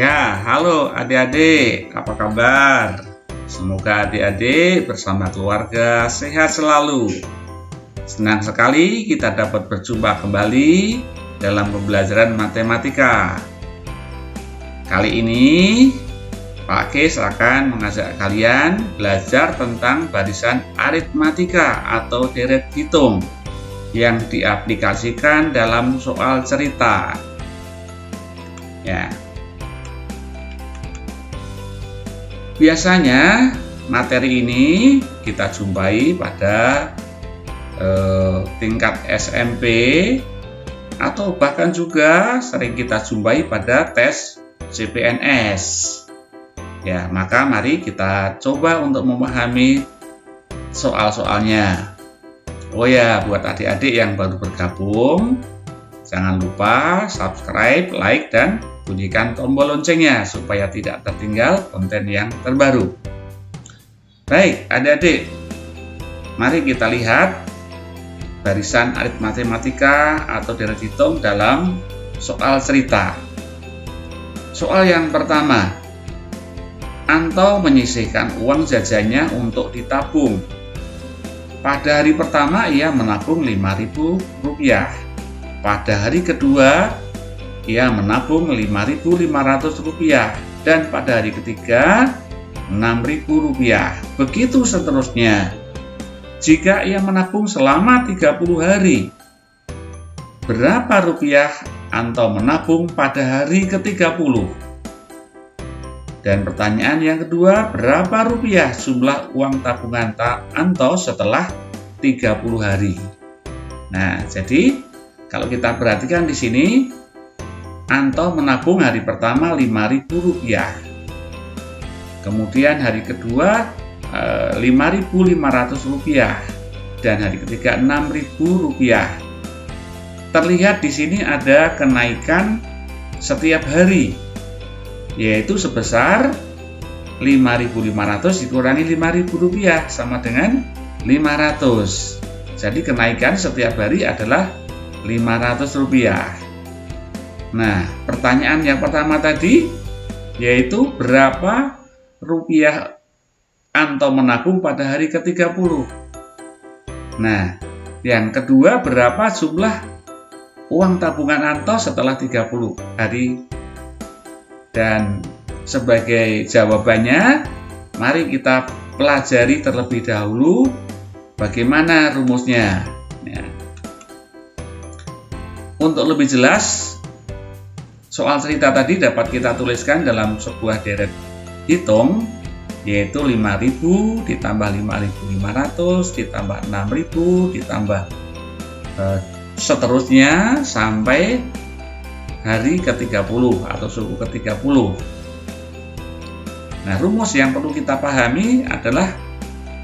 Ya, halo adik-adik, apa kabar? Semoga adik-adik bersama keluarga sehat selalu. Senang sekali kita dapat berjumpa kembali dalam pembelajaran matematika. Kali ini, Pak Kis akan mengajak kalian belajar tentang barisan aritmatika atau deret hitung yang diaplikasikan dalam soal cerita. Ya. Biasanya materi ini kita jumpai pada tingkat SMP atau bahkan juga sering kita jumpai pada tes CPNS. Ya, maka mari kita coba untuk memahami soal-soalnya. Oh ya, buat adik-adik yang baru bergabung, jangan lupa subscribe, like, dan bunyikan tombol loncengnya supaya tidak tertinggal konten yang terbaru. Baik, adik-adik, mari kita lihat barisan aritmatika atau deret hitung dalam soal cerita. Soal yang pertama, Anto menyisihkan uang jajannya untuk ditabung. Pada hari pertama ia menabung Rp5.000. Pada hari kedua ia menabung Rp5.500 dan pada hari ketiga Rp6.000. Begitu seterusnya. Jika ia menabung selama 30 hari, berapa rupiah Anto menabung pada hari ke-30? Dan pertanyaan yang kedua, berapa rupiah jumlah uang tabungan Anto setelah 30 hari? Nah, jadi kalau kita perhatikan di sini, Anto menabung hari pertama Rp5.000, kemudian hari kedua Rp5.500 dan hari ketiga Rp6.000. Terlihat di sini ada kenaikan setiap hari, yaitu sebesar Rp5.500 dikurangi Rp5.000 sama dengan 500. Jadi kenaikan setiap hari adalah Rp500. Nah, pertanyaan yang pertama tadi yaitu berapa rupiah Anto menabung pada hari ke-30. Nah, yang kedua, berapa jumlah uang tabungan Anto setelah 30 hari? Dan sebagai jawabannya, mari kita pelajari terlebih dahulu bagaimana rumusnya. Ya. Untuk lebih jelas, soal cerita tadi dapat kita tuliskan dalam sebuah deret hitung, yaitu 5.000 ditambah 5.500 ditambah 6.000 ditambah seterusnya sampai hari ke-30 atau suku ke-30. Nah, rumus yang perlu kita pahami adalah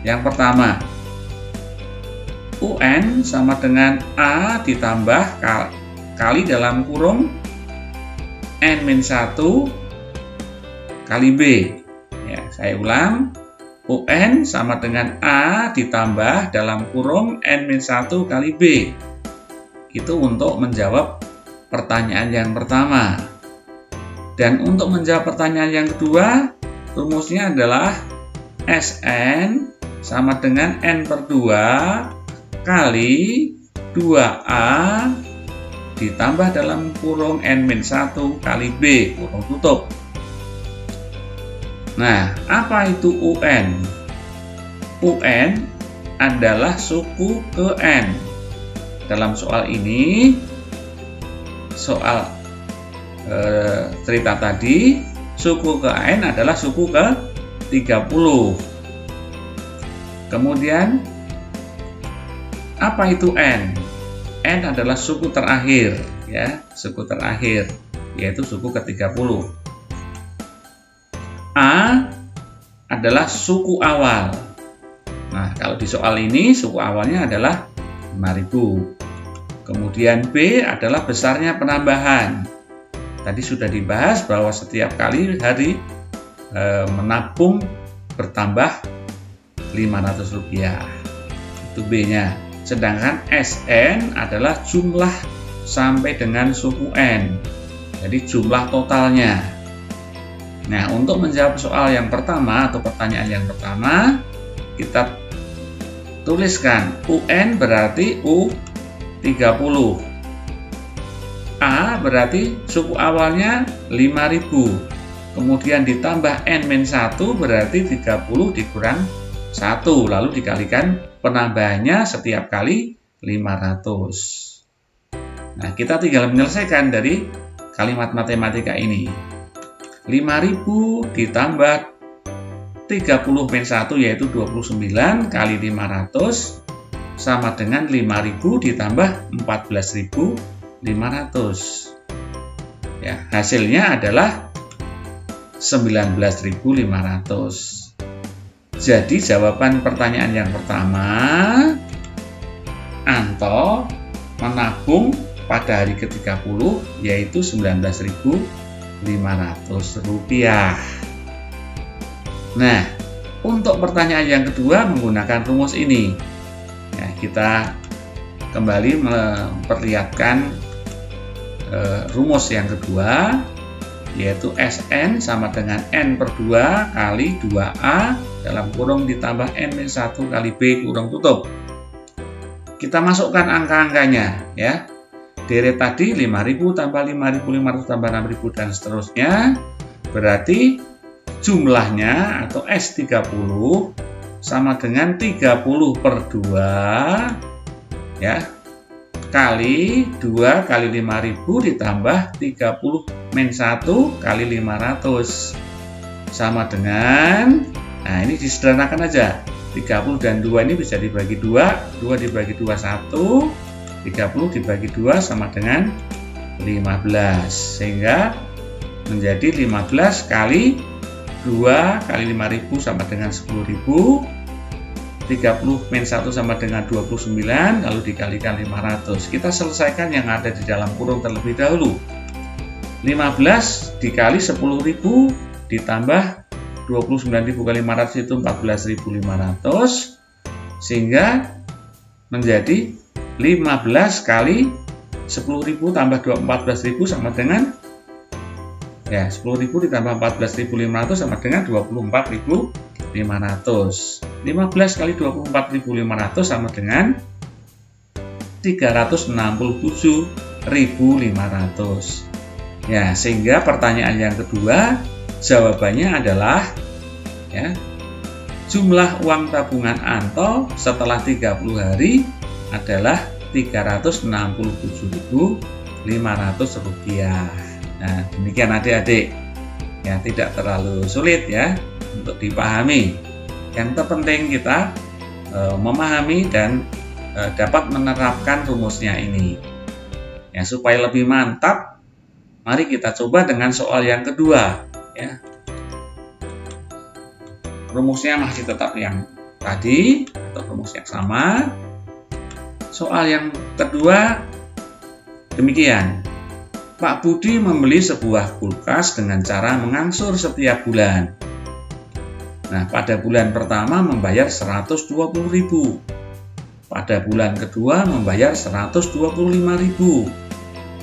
yang pertama, UN sama dengan A ditambah kali dalam kurung N-1 kali B. Ya, saya ulang, UN sama dengan A ditambah dalam kurung N-1 kali B. Itu untuk menjawab pertanyaan yang pertama. Dan untuk menjawab pertanyaan yang kedua, rumusnya adalah SN sama dengan N/2 kali 2A ditambah dalam kurung N-1 kali B, kurung tutup. Nah, apa itu UN? UN adalah suku ke N. Dalam soal ini, soal cerita tadi, suku ke N adalah suku ke 30. Kemudian, apa itu N? N adalah suku terakhir, ya, suku terakhir, yaitu suku ke-30. A adalah suku awal. Nah, kalau di soal ini suku awalnya adalah 5.000. Kemudian B adalah besarnya penambahan. Tadi sudah dibahas bahwa setiap kali hari menabung bertambah Rp500. Itu B-nya. Sedangkan SN adalah jumlah sampai dengan suku N. Jadi jumlah totalnya. Nah, untuk menjawab soal yang pertama atau pertanyaan yang pertama, kita tuliskan UN berarti U30. A berarti suku awalnya 5000. Kemudian ditambah N-1 berarti 30 dikurang 1. Lalu dikalikan penambahannya setiap kali 500. Nah, kita tinggal menyelesaikan dari kalimat matematika ini. 5000 ditambah 30-1 yaitu 29 kali 500 sama dengan 5000 ditambah 14.500. Ya, hasilnya adalah 19.500. Jadi jawaban pertanyaan yang pertama, Anto menabung pada hari ke-30 yaitu Rp19.500. Nah, untuk pertanyaan yang kedua menggunakan rumus ini. Ya, kita kembali memperlihatkan rumus yang kedua, yaitu Sn sama dengan N/2 kali 2A dalam kurung ditambah N-1 kali B kurung tutup. Kita masukkan angka-angkanya ya. Deret tadi 5000 tambah 5500 tambah 6000 dan seterusnya. Berarti jumlahnya atau S30 sama dengan 30 per 2 ya kali 2 kali 5000 ditambah 30-1 kali 500 sama dengan, nah ini disederhanakan aja, 30 dan 2 ini bisa dibagi 2, 2 dibagi 2 1, 30 dibagi 2 sama dengan 15, sehingga menjadi 15 kali 2 kali 5000 sama dengan 10.000, 30-1 sama dengan 29, lalu dikalikan 500. Kita selesaikan yang ada di dalam kurung terlebih dahulu. 15 dikali 10.000 ditambah 29.000 kali 500 itu 14.500, sehingga menjadi 15 kali 10.000 tambah 14.000 sama dengan ya 10.000 ditambah 14.500 sama dengan 24.500. 15 kali 24.500 sama dengan 367.500. Ya, sehingga pertanyaan yang kedua jawabannya adalah ya, jumlah uang tabungan Anto setelah 30 hari adalah Rp367.500. Nah, demikian adik-adik. Ya, tidak terlalu sulit ya untuk dipahami. Yang terpenting kita memahami dan dapat menerapkan rumusnya ini. Ya, supaya lebih mantap, mari kita coba dengan soal yang kedua. Ya. Rumusnya masih tetap yang tadi atau rumus yang sama. Soal yang kedua demikian. Pak Budi membeli sebuah kulkas dengan cara mengangsur setiap bulan. Nah, pada bulan pertama membayar 120.000. Pada bulan kedua membayar 125.000.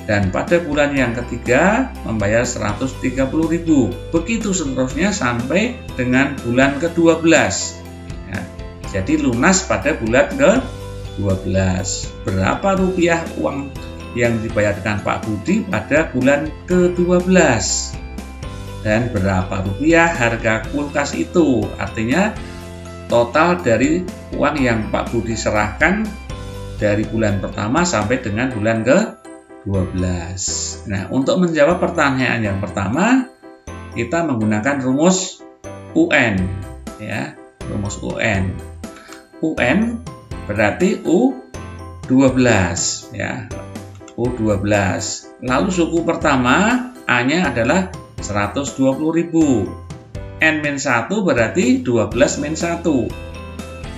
Dan pada bulan yang ketiga membayar 130.000. Begitu seterusnya sampai dengan bulan ke-12. Ya, jadi lunas pada bulan ke-12. Berapa rupiah uang yang dibayarkan Pak Budi pada bulan ke-12? Dan berapa rupiah harga kulkas itu? Artinya total dari uang yang Pak Budi serahkan dari bulan pertama sampai dengan bulan ke-12. Nah, untuk menjawab pertanyaan yang pertama, kita menggunakan rumus UN ya, rumus UN. UN berarti U12 ya. U12. Lalu suku pertama A-nya adalah 120.000. N-1 berarti 12-1.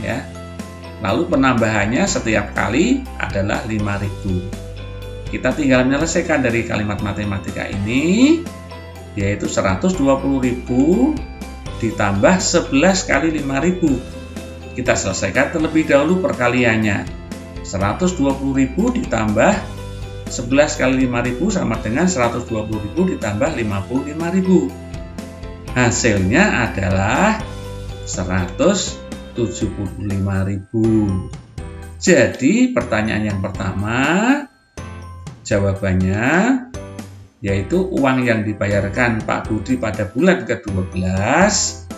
Ya. Lalu penambahannya setiap kali adalah 5.000. Kita tinggal menyelesaikan dari kalimat matematika ini, yaitu 120.000 ditambah 11 kali 5.000. Kita selesaikan terlebih dahulu perkaliannya. 120.000 ditambah 11 kali 5.000 sama dengan 120.000 ditambah 55.000. Hasilnya adalah 175.000. Jadi pertanyaan yang pertama jawabannya yaitu uang yang dibayarkan Pak Budi pada bulan ke-12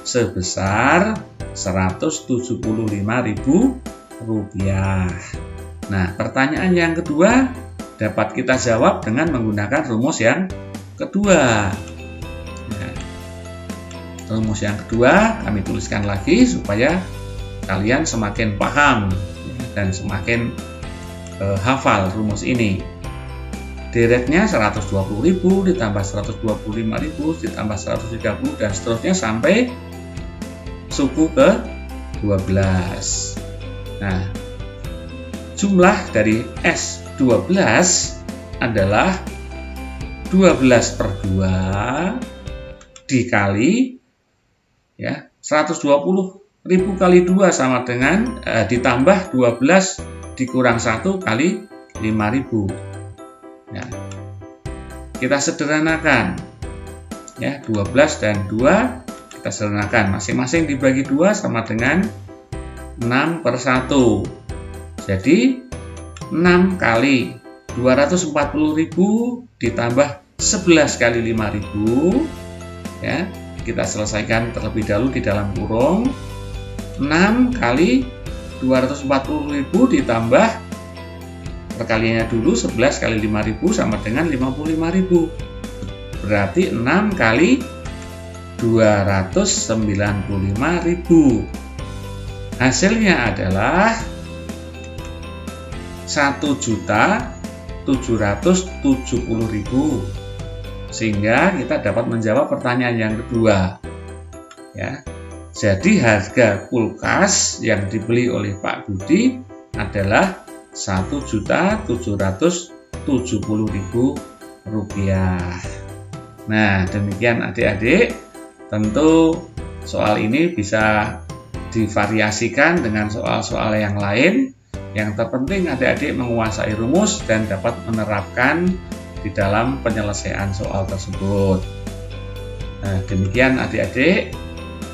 sebesar Rp175.000. Nah, pertanyaan yang kedua dapat kita jawab dengan menggunakan rumus yang kedua. Nah, rumus yang kedua kami tuliskan lagi supaya kalian semakin paham dan semakin hafal rumus ini. Deretnya 120.000 ditambah 125.000 ditambah 130 dan seterusnya sampai suku ke-12. Nah, jumlah dari S12 adalah 12/2 dikali 120.000 kali 2 sama dengan ditambah 12 dikurang 1 kali 5.000. Ya, kita sederhanakan 12 dan 2 kita sederhanakan, masing-masing dibagi 2 sama dengan 6/1. Jadi 6 kali 240.000 ditambah 11 kali 5.000, ya, kita selesaikan terlebih dahulu di dalam kurung. 6 kali 240.000 ditambah perkaliannya dulu 11 kali 5.000 sama dengan 55.000. Berarti 6 kali 295.000. Hasilnya adalah 1.770.000. Sehingga kita dapat menjawab pertanyaan yang kedua. Ya. Jadi harga kulkas yang dibeli oleh Pak Budi adalah Rp1.770.000. Nah, demikian adik-adik. Tentu soal ini bisa divariasikan dengan soal-soal yang lain. Yang terpenting adik-adik menguasai rumus dan dapat menerapkan di dalam penyelesaian soal tersebut. Nah, demikian adik-adik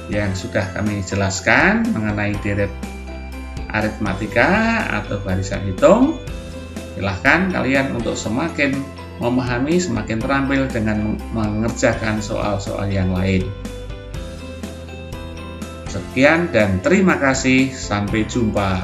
yang sudah kami jelaskan mengenai deret aritmatika atau barisan hitung. Silahkan kalian untuk semakin memahami, semakin terampil dengan mengerjakan soal-soal yang lain. Sekian dan terima kasih, sampai jumpa.